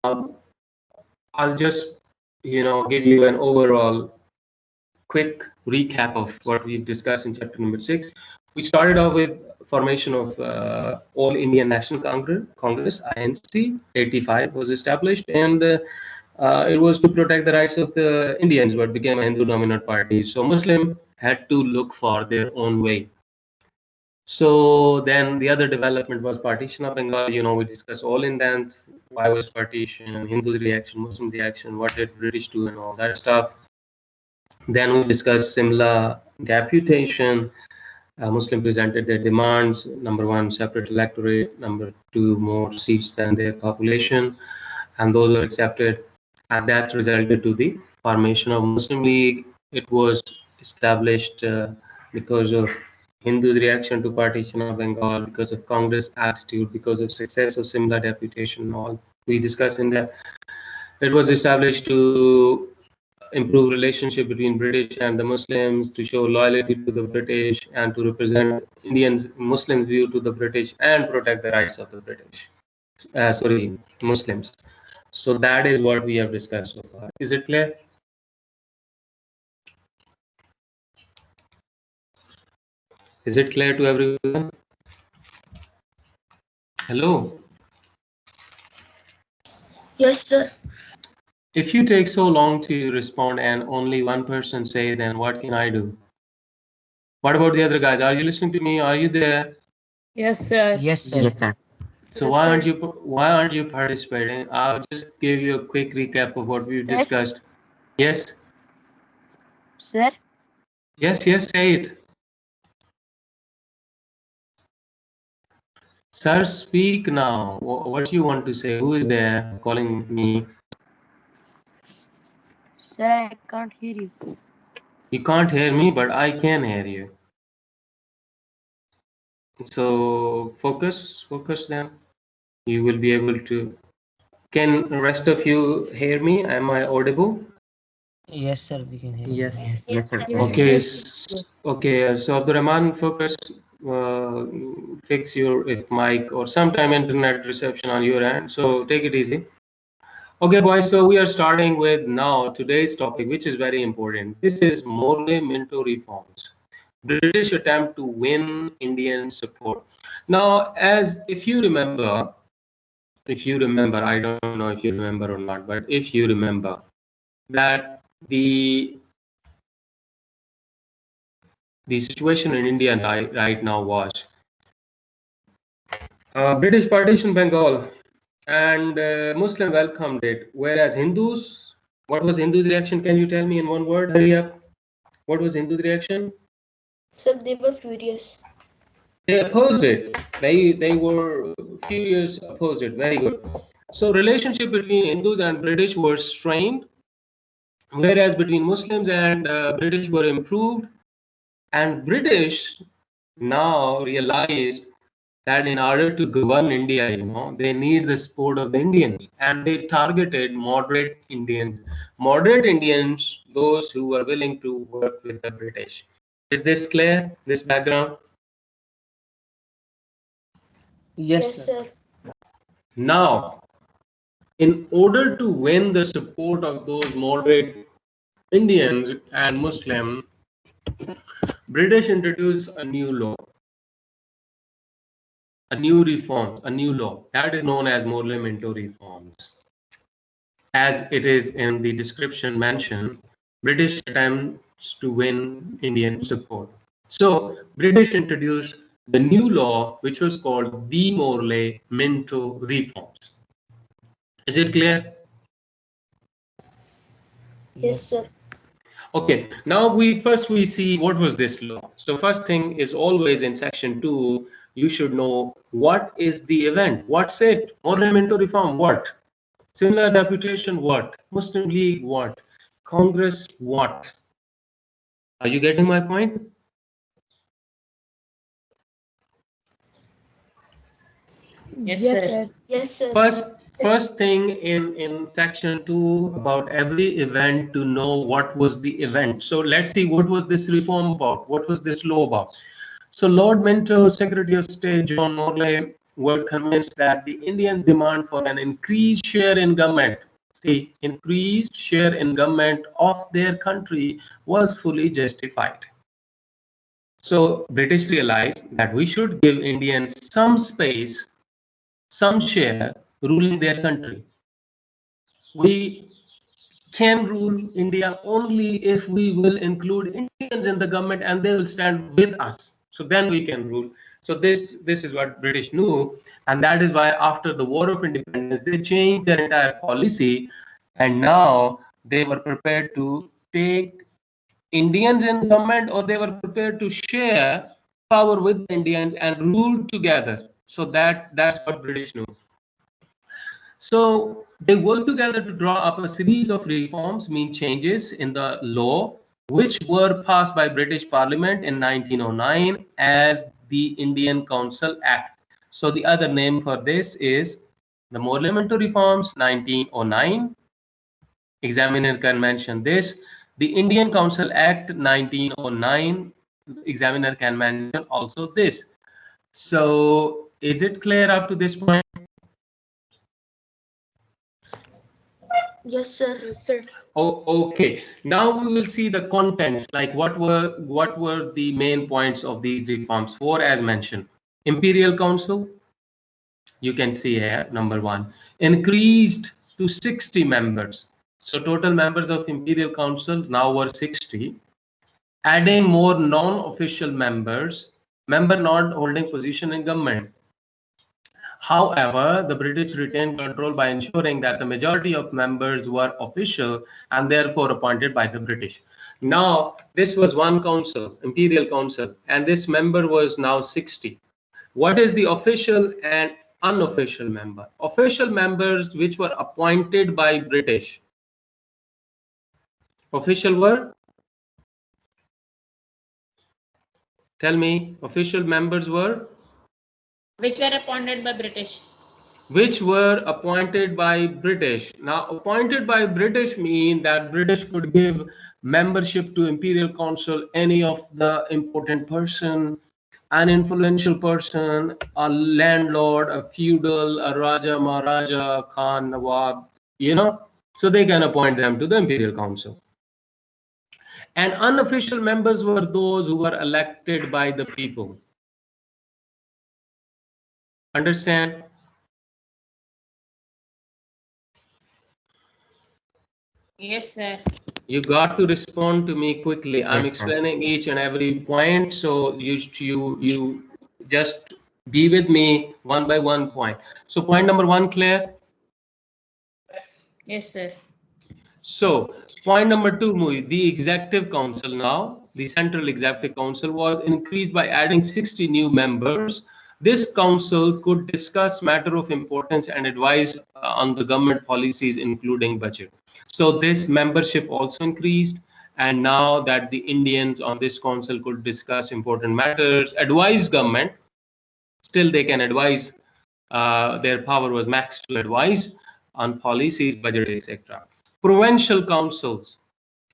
I'll just, give you an overall quick recap of what we've discussed in chapter number 6. We started off with formation of All Indian National Congress, INC. 85 was established, and it was to protect the rights of the Indians, but became a Hindu dominant party. So Muslim had to look for their own way. So then the other development was partition of Bengal. We discussed all in depth. Why was partition, Hindu reaction, Muslim reaction, what did British do, and all that stuff. Then we discussed Simla deputation. Muslim presented their demands: number one, separate electorate; number two, more seats than their population, and those were accepted. And that resulted to the formation of Muslim League. It was established because of Hindu reaction to partition of Bengal, because of Congress attitude, because of success of Simla deputation. All we discussed in that. It was established to improve relationship between British and the Muslims, to show loyalty to the British, and to represent Indians, Muslims' view to the British, and protect the rights of the British. Muslims. So that is what we have discussed so far. Is it clear? Is it clear to everyone? Hello? Yes, sir. If you take so long to respond and only one person say, then what can I do? What about the other guys? Are you listening to me? Are you there? Yes, sir. Yes, sir. Yes, sir. So Yes, why aren't you participating? I'll just give you a quick recap of what we've Sir? discussed. Yes, Sir? yes, say it. Sir, speak now. What you want to say? Who is there calling me? Sir, I can't hear you. You can't hear me, but I can hear you. So focus then. You will be able to. Can the rest of you hear me? Am I audible? Yes, sir. We can hear you. Yes, sir. Okay, okay. So Abdurrahman, focus. Fix your mic or sometime internet reception on your end. So take it easy. Okay, boys. So we are starting with now today's topic, which is very important. This is Morley Minto reforms. British attempt to win Indian support. Now, as if you remember, I don't know if you remember or not, but if you remember that the situation in India right now was British partition Bengal, and Muslim welcomed it, whereas Hindus, what was Hindus' reaction? Can you tell me in one word? Hurry up. What was Hindus' reaction? Sir, they were furious. They opposed it. They were furious, opposed it. Very good. So relationship between Hindus and British were strained, whereas between Muslims and British were improved. And British now realized that in order to govern India, they need the support of the Indians, and they targeted moderate Indians. Moderate Indians, those who were willing to work with the British. Is this clear? This background? Yes, sir. Now, in order to win the support of those moderate Indians and Muslims, British introduced a new law, a new law that is known as Morley Minto reforms. As it is in the description mentioned, British attempts to win Indian support. So British introduced the new law, which was called the Morley Minto reforms. Is it clear? Yes, sir. Okay, now we see what was this law. So first thing is always in section 2, you should know what is the event. What's it? Morley Minto reform, what? Similar deputation, what? Muslim League, what? Congress, what? Are you getting my point? Yes, sir. Yes, sir. First thing in section 2 about every event to know what was the event. So let's see what was this reform about, what was this law about. So Lord Minto, Secretary of State John Morley were convinced that the Indian demand for an increased share in government, see, increased share in government of their country was fully justified. So British realized that we should give Indians some space, some share ruling their country. We can rule India only if we will include Indians in the government and they will stand with us. So then we can rule. So this is what British knew, and that is why after the War of Independence they changed their entire policy, and now they were prepared to take Indians in government, or they were prepared to share power with the Indians and rule together. So that's what British knew. So they worked together to draw up a series of reforms, mean changes in the law, which were passed by British Parliament in 1909 as the Indian Council Act. So the other name for this is the Morley Minto Reforms 1909. Examiner can mention this. The Indian Council Act 1909. Examiner can mention also this. So is it clear up to this point? Yes, sir. Yes, sir. Oh, okay. Now we will see the contents, like what were the main points of these reforms. Four, as mentioned. Imperial Council, you can see here, number one, increased to 60 members. So total members of Imperial Council now were 60. Adding more non-official members, member not holding position in government. However, the British retained control by ensuring that the majority of members were official and therefore appointed by the British. Now, this was one council, Imperial Council, and this member was now 60. What is the official and unofficial member? Official members which were appointed by British. Official were? Tell me, official members were? Which were appointed by British. Which were appointed by British. Now, appointed by British mean that British could give membership to Imperial Council any of the important person, an influential person, a landlord, a feudal, a Raja, Maharaja, Khan, Nawab, so they can appoint them to the Imperial Council. And unofficial members were those who were elected by the people. Understand? Yes, sir. You got to respond to me quickly. I'm Yes, explaining each and every point, so you just be with me one by one point. So point number one, clear? Yes, sir. So point number two, Mui, the executive council now, the central executive council was increased by adding 60 new members. This council could discuss matter of importance and advise on the government policies, including budget. So this membership also increased, and now that the Indians on this council could discuss important matters, advise government, still they can advise, their power was maxed to advise on policies, budget, etc. Provincial councils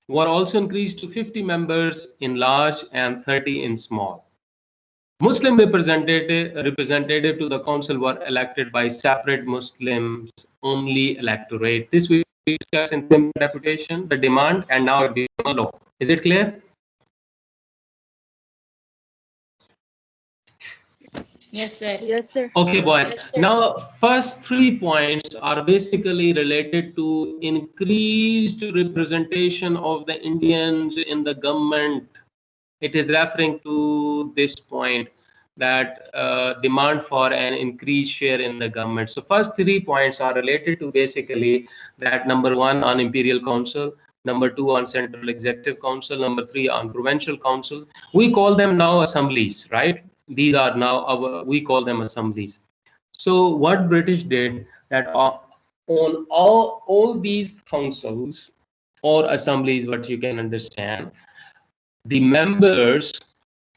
were also increased to 50 members in large and 30 in small. Muslim representative to the council were elected by separate Muslims only electorate. This we discuss in simple deputation, the demand, and now it becomes a law. Is it clear? Yes, sir. Yes, sir. Okay, boys. Yes, sir. Now, first 3 points are basically related to increased representation of the Indians in the government. It is referring to this point, that demand for an increased share in the government. So first 3 points are related to basically that: number one on Imperial Council, number two on Central Executive Council, number three on Provincial Council. We call them now assemblies, right? These are now we call them assemblies. So what British did, that on all these councils or assemblies, what you can understand, the members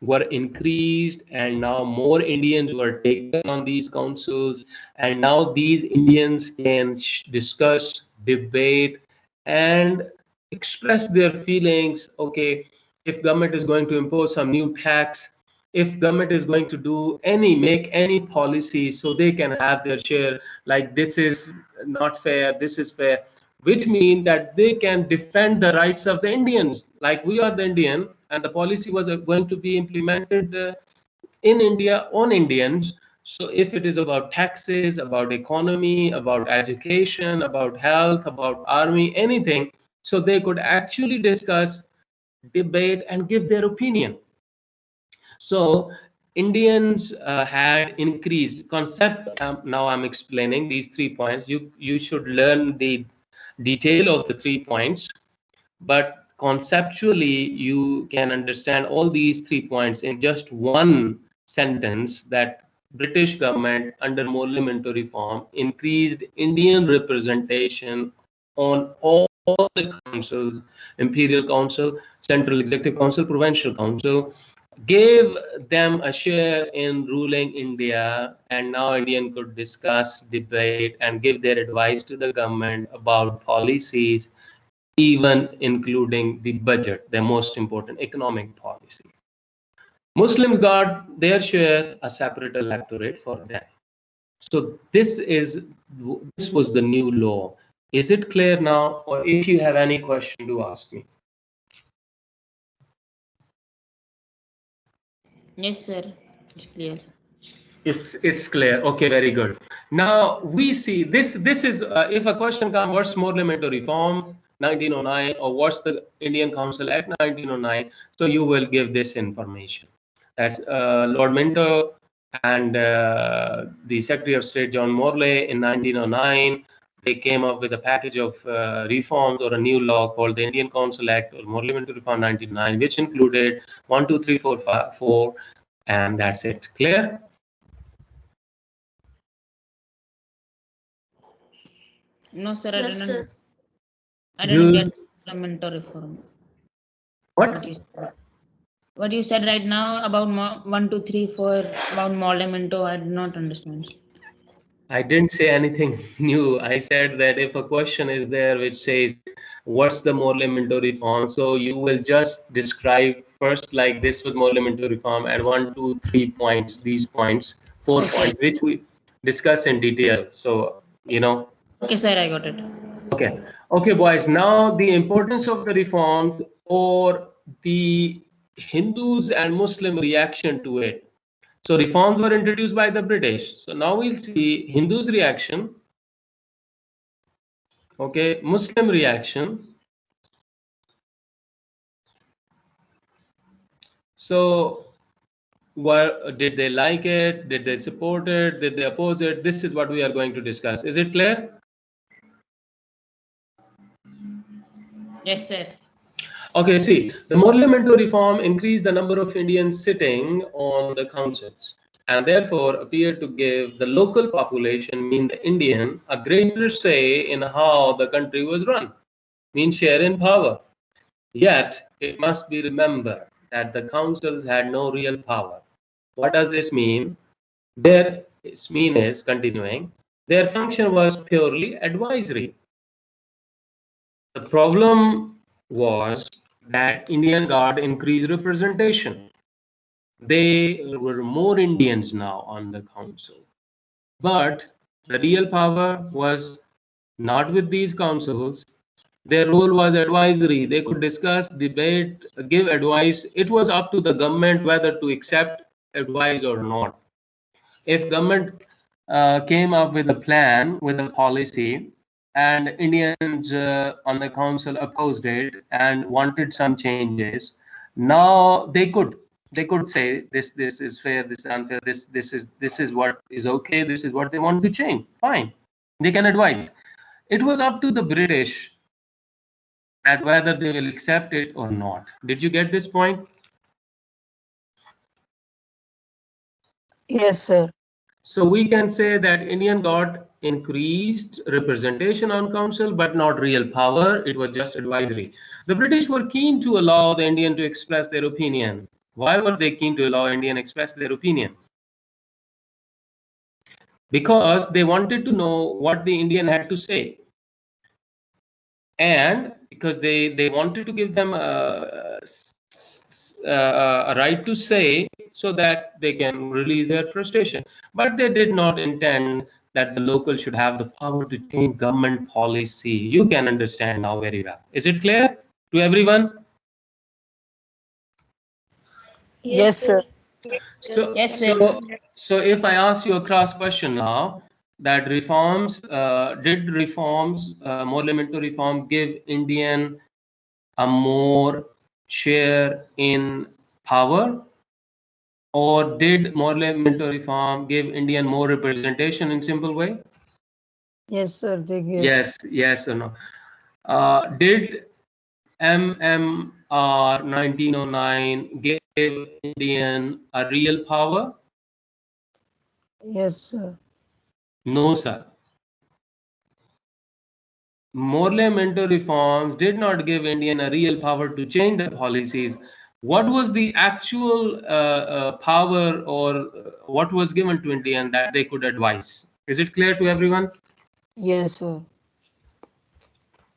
were increased, and now more Indians were taken on these councils, and now these Indians can discuss, debate, and express their feelings. Okay, if government is going to impose some new tax, if government is going to do make any policy, so they can have their share, like this is not fair, this is fair, which means that they can defend the rights of the Indians. Like we are the Indian, and the policy was going to be implemented in India on Indians. So if it is about taxes, about economy, about education, about health, about army, anything, so they could actually discuss, debate, and give their opinion. So Indians had increased concept. Now I'm explaining these 3 points. You should learn the detail of the 3 points, but conceptually you can understand all these 3 points in just one sentence, that British government under Morley Minto reform increased Indian representation on all the councils: Imperial Council, Central Executive Council, Provincial Council, gave them a share in ruling India, and now Indian could discuss, debate, and give their advice to the government about policies, even including the budget, the most important economic policy. Muslims got their share, a separate electorate for them. So this was the new law. Is it clear now? Or if you have any question, do ask me. Yes, sir. It's clear. It's clear. Okay, very good. Now we see this. This is if a question comes, what's Morley Minto reforms 1909, or what's the Indian Council Act 1909? So you will give this information. That's Lord Minto and the Secretary of State John Morley in 1909. They came up with a package of reforms, or a new law called the Indian Council Act, or Morley Minto Reform 1909, which included 1, 2, 3, 4, 5, 4, and that's it. Clear? No, sir. Yes, sir. I didn't You get parliamentary reform. what? What you said right now about 1, 2, 3, 4 about Morley Minto, I did not understand. I didn't say anything new. I said that if a question is there which says, what's the Morley Minto reform? So you will just describe first, like this was Morley Minto reform, and 1, 2, 3 points, these points, 4 points, which we discuss in detail. So, Okay, sir, I got it. okay. Okay, boys. Now the importance of the reforms, or the Hindus and Muslim reaction to it. So reforms were introduced by the British. So now we'll see Hindus' reaction, okay, Muslim reaction. So did they like it? Did they support it? Did they oppose it? This is what we are going to discuss. Is it clear? Yes, sir. Okay, see, the Morley Minto reform increased the number of Indians sitting on the councils, and therefore appeared to give the local population, mean the Indian, a greater say in how the country was run, mean share in power. Yet, it must be remembered that the councils had no real power. What does this mean? Its mean is, continuing, their function was purely advisory. The problem was that Indian got increased representation. There were more Indians now on the council. But the real power was not with these councils. Their role was advisory. They could discuss, debate, give advice. It was up to the government whether to accept advice or not. If government came up with a plan, with a policy, and Indians on the council opposed it and wanted some changes, now they could say this is fair, this is unfair, this is what is okay, this is what they want to change. Fine, they can advise. It was up to the British at whether they will accept it or not. Did you get this point? Yes, sir. So we can say that Indian got increased representation on council, but not real power. It was just advisory. The British were keen to allow the Indian to express their opinion. Why were they keen to allow Indian express their opinion? Because they wanted to know what the Indian had to say. And because they wanted to give them a right to say so that they can release their frustration. But they did not intend that the local should have the power to change government policy. You can understand now very well. Is it clear to everyone? Yes, sir. So, Yes, sir. so if I ask you a cross question now, that did reforms, Morley Minto reform, give Indian a more share in power, or did Morley Minto reform give Indian more representation in simple way? Yes, sir. They give. Yes or no? Did MMR 1909 give Indian a real power? Yes, sir. No, sir. Morley Minto reforms did not give Indian a real power to change the policies. What was the actual power, or what was given to Indian that they could advise? Is it clear to everyone? Yes, sir.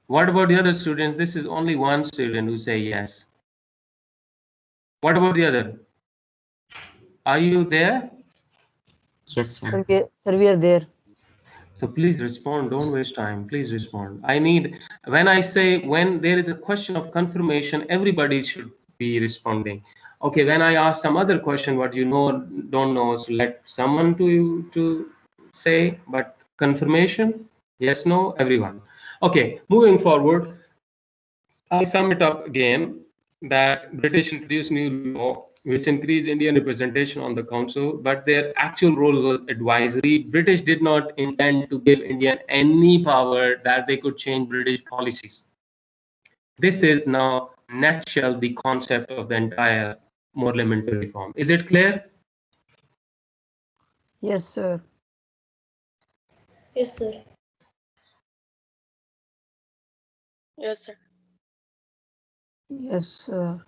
What about the other students? This is only one student who say yes. What about the other? Are you there? Yes, Sir, sir. we are there. So please respond. Don't waste time. Please respond. I need, when I say, when there is a question of confirmation, everybody should be responding. Okay, when I ask some other question, what you know, don't know, so let someone to say, but confirmation, yes, no, everyone. Okay, moving forward, I sum it up again that British introduced new law which increased Indian representation on the council, but their actual role was advisory. British did not intend to give India any power that they could change British policies. This is now nutshell the concept of the entire Morley Minto reform. Is it clear? Yes, sir. Yes, sir. Yes, sir. Yes, sir.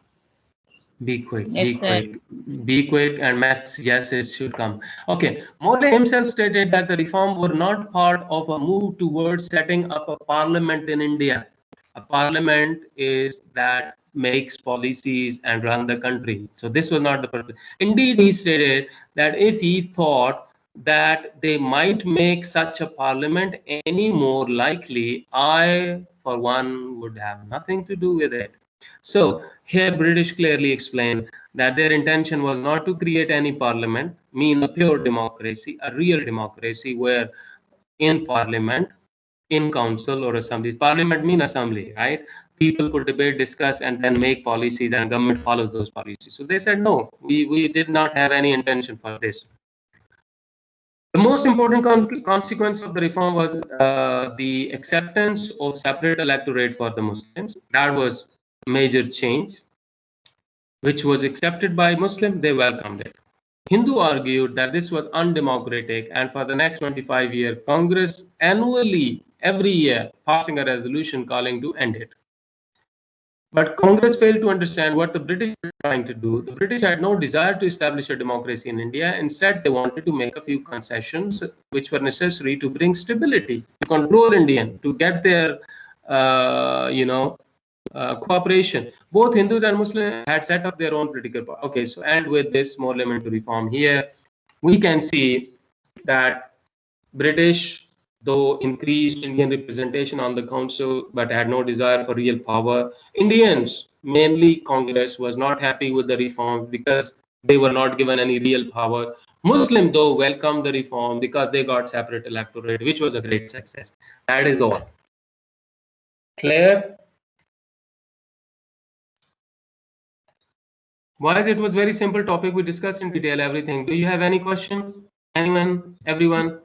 Be quick, Yes, be sir. quick, be quick, and max yeses should come. Okay, Morley himself stated that the reform were not part of a move towards setting up a parliament in India. A parliament is that makes policies and run the country. So this was not the purpose. Indeed, he stated that if he thought that they might make such a parliament any more likely, I, for one, would have nothing to do with it. So here British clearly explained that their intention was not to create any parliament, mean a pure democracy, a real democracy where in parliament, in council or assembly, parliament mean assembly, right? People could debate, discuss, and then make policies, and government follows those policies. So they said no, we did not have any intention for this. The most important consequence of the reform was the acceptance of separate electorate for the Muslims. That was a major change, which was accepted by Muslim. They welcomed it. Hindu argued that this was undemocratic, and for the next 25 years, Congress annually, every year, passing a resolution calling to end it. But Congress failed to understand what the British were trying to do. The British had no desire to establish a democracy in India. Instead, they wanted to make a few concessions which were necessary to bring stability, to control Indian, to get their, cooperation. Both Hindus and Muslims had set up their own political power. Okay, so and with this more to reform here, we can see that British, though increased Indian representation on the council but had no desire for real power. Indians, mainly Congress, was not happy with the reforms because they were not given any real power. Muslim, though, welcomed the reform because they got separate electorate, which was a great success. That is all. Clear? Why is it was very simple topic. We discussed in detail everything. Do you have any question? Anyone? Everyone?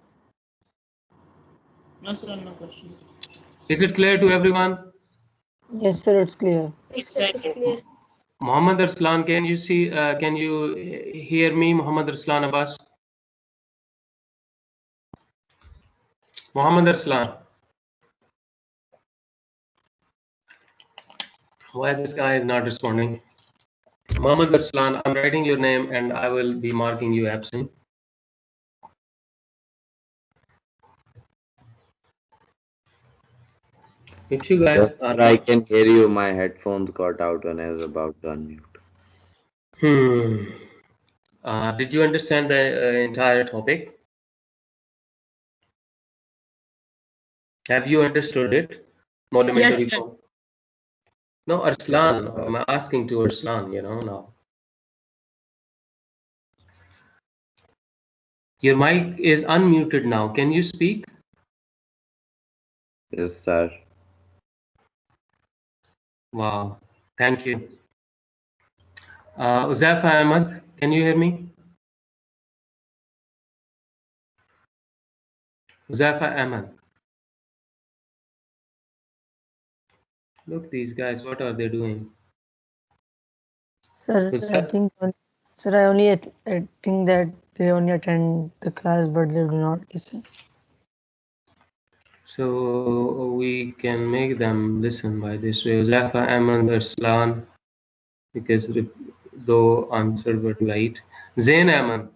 No, sir, no question. Is it clear to everyone? Yes, sir. It's clear. Yes, sir. It's clear. Muhammad Arslan, can you see? Can you hear me, Muhammad Arslan Abbas? Muhammad Arslan. Why this guy is not responding? Muhammad Arslan, I'm writing your name and I will be marking you absent. If you guys Yes, are I not, can hear you. My headphones got out when I was about to unmute. Did you understand the entire topic? Have you understood it? Morley Minto Yes, sir. reform. No, Arslan. I'm asking to Arslan. Now. Your mic is unmuted now. Can you speak? Yes, sir. Wow. Thank you. Uzaifa Ahmad, can you hear me? Uzaifa Ahmad. Look, these guys, what are they doing? Sir, What's I that? think, sir, I think that they only attend the class, but they do not listen. So we can make them listen by this way. Uzaifa Ahmad Arslan, because though answered but right. Zain Ahmad.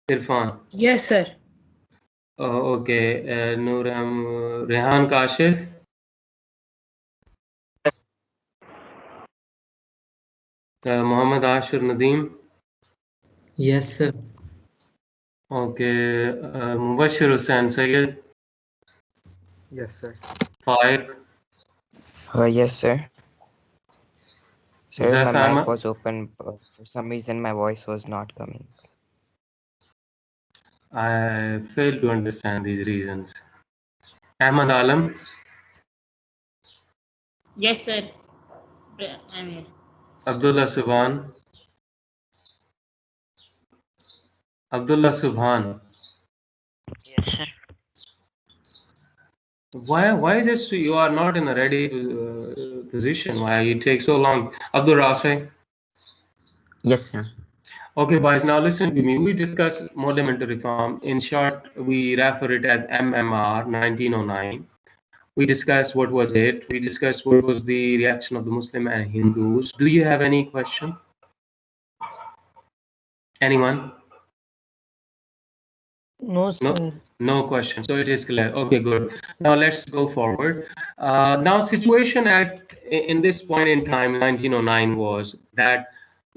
Irfan. Yes, sir. Okay. Rehan Kashif. Muhammad Ashur Nadeem. Yes, sir. Okay. Mubashir Hussain Sayyid. Yes, sir. Faiq. Yes, sir. Sir, my Uzaifa mic Ahmad. was open, but for some reason my voice was not coming. I fail to understand these reasons. Ahmad Alam. Yes, sir. I'm here. Abdullah Subhan. Abdullah Subhan. Yes, sir. Why just you are not in a ready position? Why it takes so long? Abdul Rafi. Yes, sir. Okay, boys, now listen to me. We discuss Morley Minto reform. In short, we refer it as MMR 1909. We discussed what was it. We discussed what was the reaction of the Muslim and Hindus. Do you have any question? Anyone? No, sir. No question. So it is clear. Okay, good. Now let's go forward. Now situation in this point in time, 1909, was that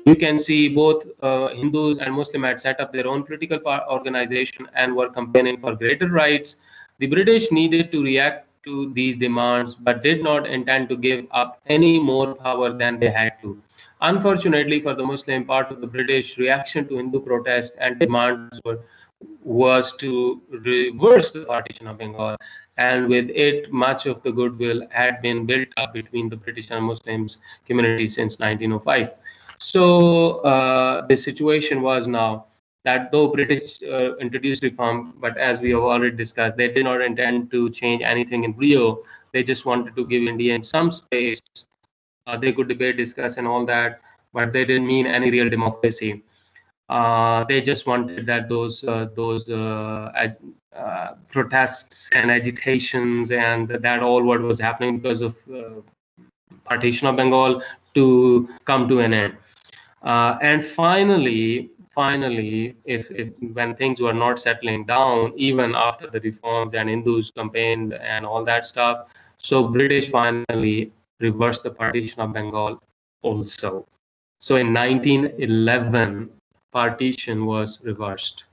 you can see both Hindus and Muslim had set up their own political organization and were campaigning for greater rights. The British needed to react to these demands, but did not intend to give up any more power than they had to. Unfortunately for the Muslim part of the British, reaction to Hindu protests and demands was to reverse the partition of Bengal, and with it, much of the goodwill had been built up between the British and Muslims community since 1905. So the situation was now that though British introduced reform, but as we have already discussed, they did not intend to change anything in Rio. They just wanted to give India some space. They could debate, discuss, and all that, but they didn't mean any real democracy. They just wanted that those protests and agitations and that all what was happening because of partition of Bengal to come to an end. And finally, if when things were not settling down, even after the reforms and Hindus campaigned and all that stuff, so British finally reversed the partition of Bengal also. So in 1911, partition was reversed.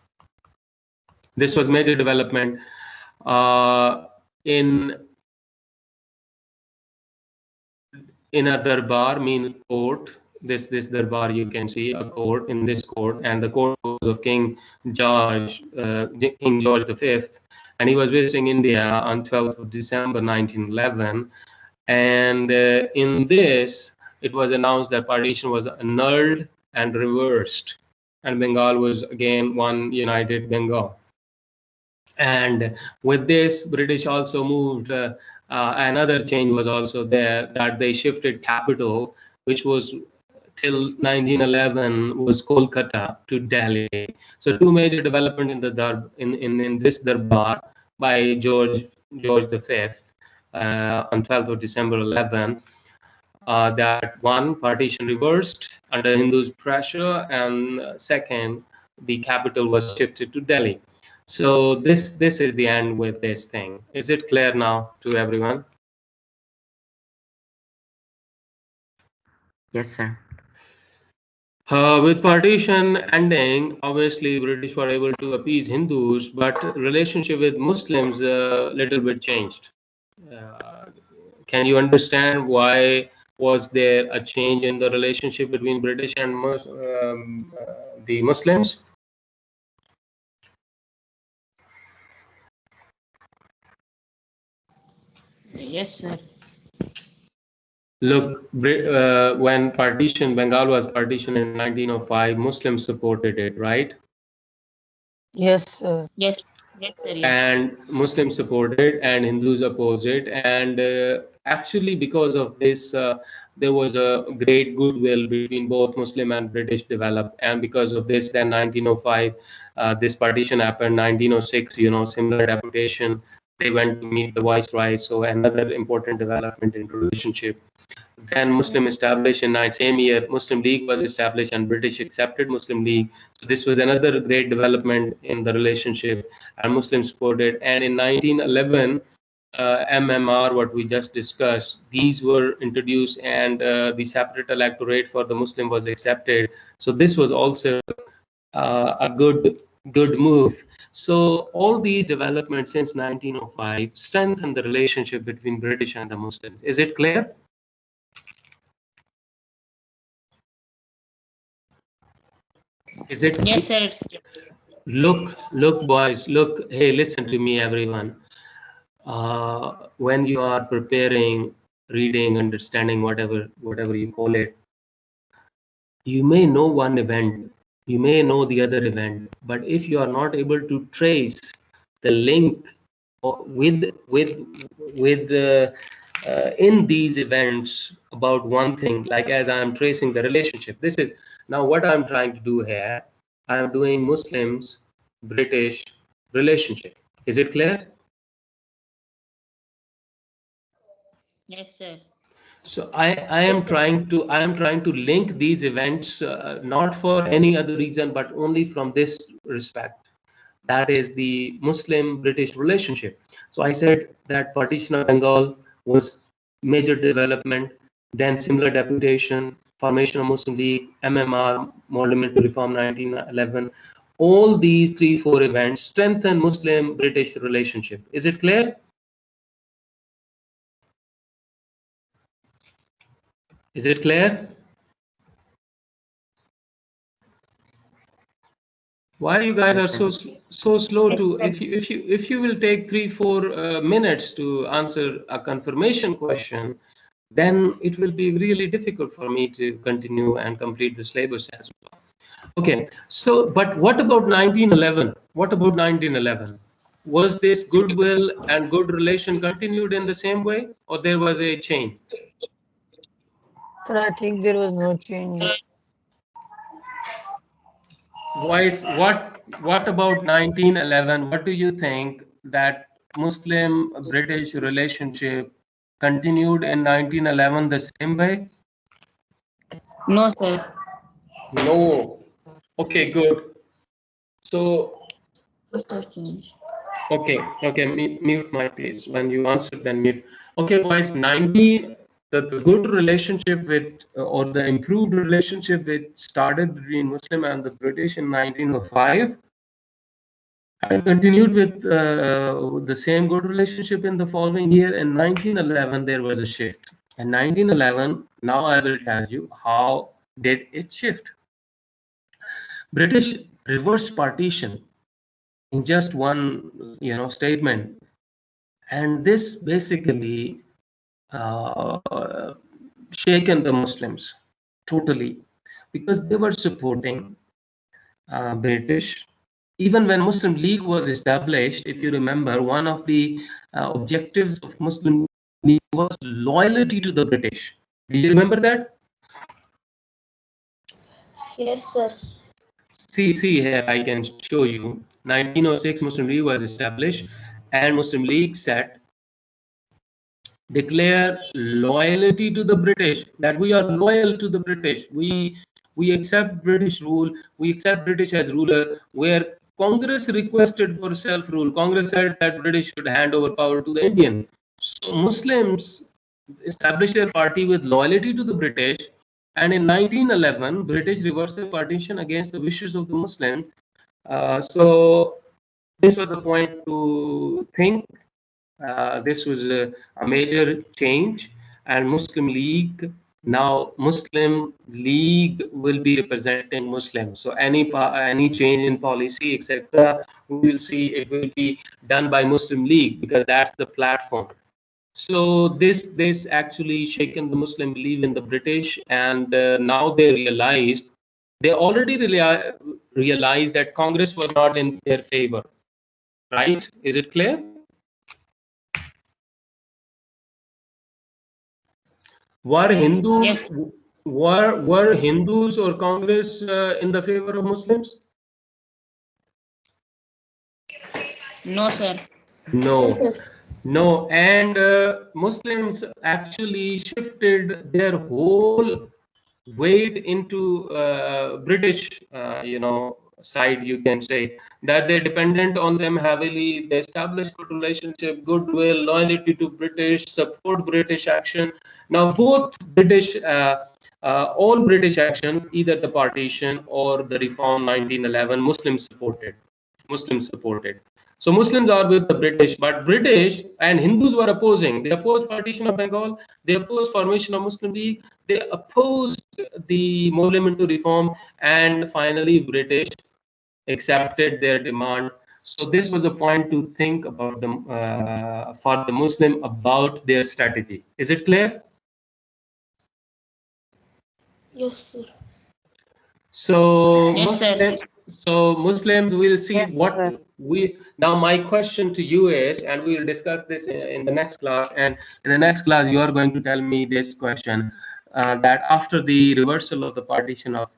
This was major development in a darbar, mean court. This darbar, you can see a court. In this court, and the court was of King George V, and he was visiting India on 12th of December 1911. And in this, it was announced that partition was annulled and reversed, and Bengal was again one united Bengal. And with this, British also moved. Another change was also there, that they shifted capital, which was till 1911 was Kolkata, to Delhi. So two major development in the in this darbar by George V on 12th of December 11. That one, partition reversed under Hindus' pressure, and second, the capital was shifted to Delhi. So this is the end with this thing. Is it clear now to everyone? Yes, sir. With partition ending, obviously British were able to appease Hindus, but relationship with Muslims a little bit changed. Uh, can you understand why was there a change in the relationship between British and the Muslims? Yes, sir. Look, when Bengal was partitioned in 1905, Muslims supported it, right? Yes, sir. Yes. Yes, sir. Yes. And Muslims supported and Hindus opposed it. And actually, because of this, there was a great goodwill between both Muslim and British developed. And because of this, then 1905, this partition happened. 1906, similar deputation. They went to meet the viceroy. So another important development in relationship. Then Muslim established in that same year, Muslim League was established and British accepted Muslim League. So this was another great development in the relationship and Muslims supported. And in 1911, MMR, what we just discussed, these were introduced and the separate electorate for the Muslim was accepted. So this was also a good move. So all these developments since 1905 strengthened the relationship between British and the Muslims. Is it clear? Is it? Yes, sir. It's Look, boys, look. Hey, listen to me, everyone. When you are preparing, reading, understanding, whatever you call it, you may know one event, you may know the other event, but if you are not able to trace the link with in these events about one thing, like as I am tracing the relationship. This is now what I'm trying to do here. I am doing Muslims British relationship. Is it clear? yes, sir. So I am trying to link these events not for any other reason but only from this respect. That is the Muslim-British relationship. So I said that partition of Bengal was major development, then similar deputation, formation of Muslim League, MMR, Morley Minto Reform 1911. All these 3-4 events strengthen Muslim-British relationship. Is it clear? Is it clear? Why you guys are Yes, sir. so slow to if you will take 3-4 minutes to answer a confirmation question, then it will be really difficult for me to continue and complete the syllabus as well. Okay, so but what about 1911? What about 1911? Was this goodwill and good relation continued in the same way, or there was a change? Sir, I think there was no change. What about 1911? What do you think that Muslim British relationship continued in 1911 the same way? No, sir. No. Okay, good. So Must have changed. okay, mute my please. When you answer, then mute. Okay, boys, the good relationship with or the improved relationship which started between Muslim and the British in 1905 and continued with the same good relationship in the following year. In 1911, there was a shift. In 1911, now I will tell you how did it shift. British reverse partition in just one, statement, and this basically shaken the Muslims totally because they were supporting British. Even when Muslim League was established, if you remember, one of the objectives of Muslim League was loyalty to the British. Do you remember that? Yes, sir. See here, I can show you. 1906, Muslim League was established, and Muslim League said, declare loyalty to the British, that we are loyal to the British. We accept British rule, we accept British as ruler, where Congress requested for self-rule. Congress said that British should hand over power to the Indian. So Muslims established their party with loyalty to the British And in 1911, British reversed the partition against the wishes of the Muslim. So this was the point to think. This was a major change, and Muslim League, now Muslim League will be representing Muslims. So any change in policy, etc., we will see it will be done by Muslim League, because that's the platform. So this actually shaken the Muslim belief in the British, and now they already realized that Congress was not in their favor, right? Is it clear? Were Hindus Yes. were Hindus or Congress in the favor of Muslims? No, sir. No. No, and Muslims actually shifted their whole weight into British, side. You can say that they dependent on them heavily. They established good relationship, goodwill, loyalty to British, support British action. Now both all British action, either the partition or the reform 1911, Muslims supported. So Muslims are with the British, but British and Hindus were opposing. They opposed partition of Bengal. They opposed formation of Muslim League. They opposed the Morley Minto reform, and finally British accepted their demand. So this was a point to think about them for the Muslim about their strategy. Is it clear? Yes, sir. So Yes, sir. Muslims will see Yes, what sir. we now. My question to you is, and we will discuss this in the next class. And in the next class, you are going to tell me this question: that after the reversal of the partition of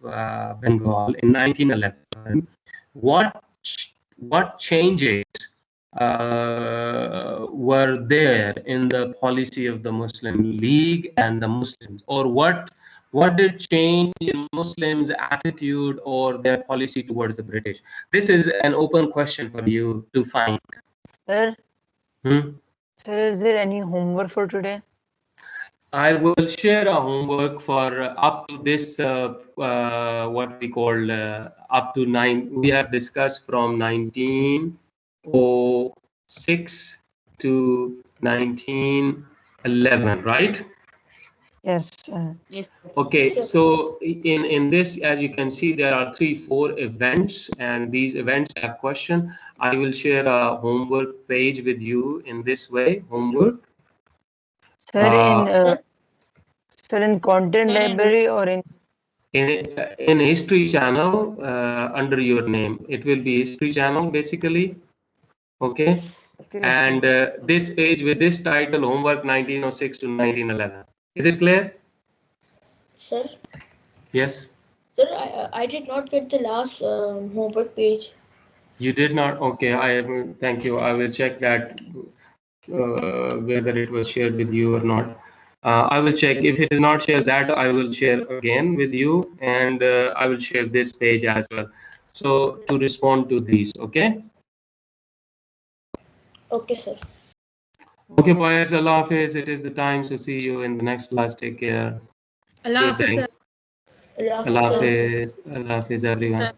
Bengal in 1911, what changes were there in the policy of the Muslim League and the Muslims, or what did change in Muslims' attitude or their policy towards the British? This is an open question for you to find. Sir, Hmm? sir, is there any homework for today? I will share a homework for up to this, what we call up to 9. We have discussed from 1906 to 1911, right? Yes, sir. Yes, sir. Okay, Sure. so in this, as you can see, there are 3-4 events, and these events have question. I will share a homework page with you in this way. Homework. Sir, Uh, in content Sir, library or in in history channel under your name. It will be history channel basically. Okay, okay, and this page with this title, homework 1906 to 1911. Is it clear? Sir, Yes. sir, I did not get the last homework page. You did not? Okay, thank you. I will check that whether it was shared with you or not. I will check. If it is not shared, that I will share again with you, and I will share this page as well. So to respond to these, okay? Okay, sir. Okay, boys, Allah Hafiz. It is the time to see you in the next class. Take care. Allah Good Hafiz, day. sir. Allah Hafiz, Allah sir. Hafiz. Allah Hafiz, everyone.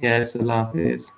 Yes, Allah Hafiz.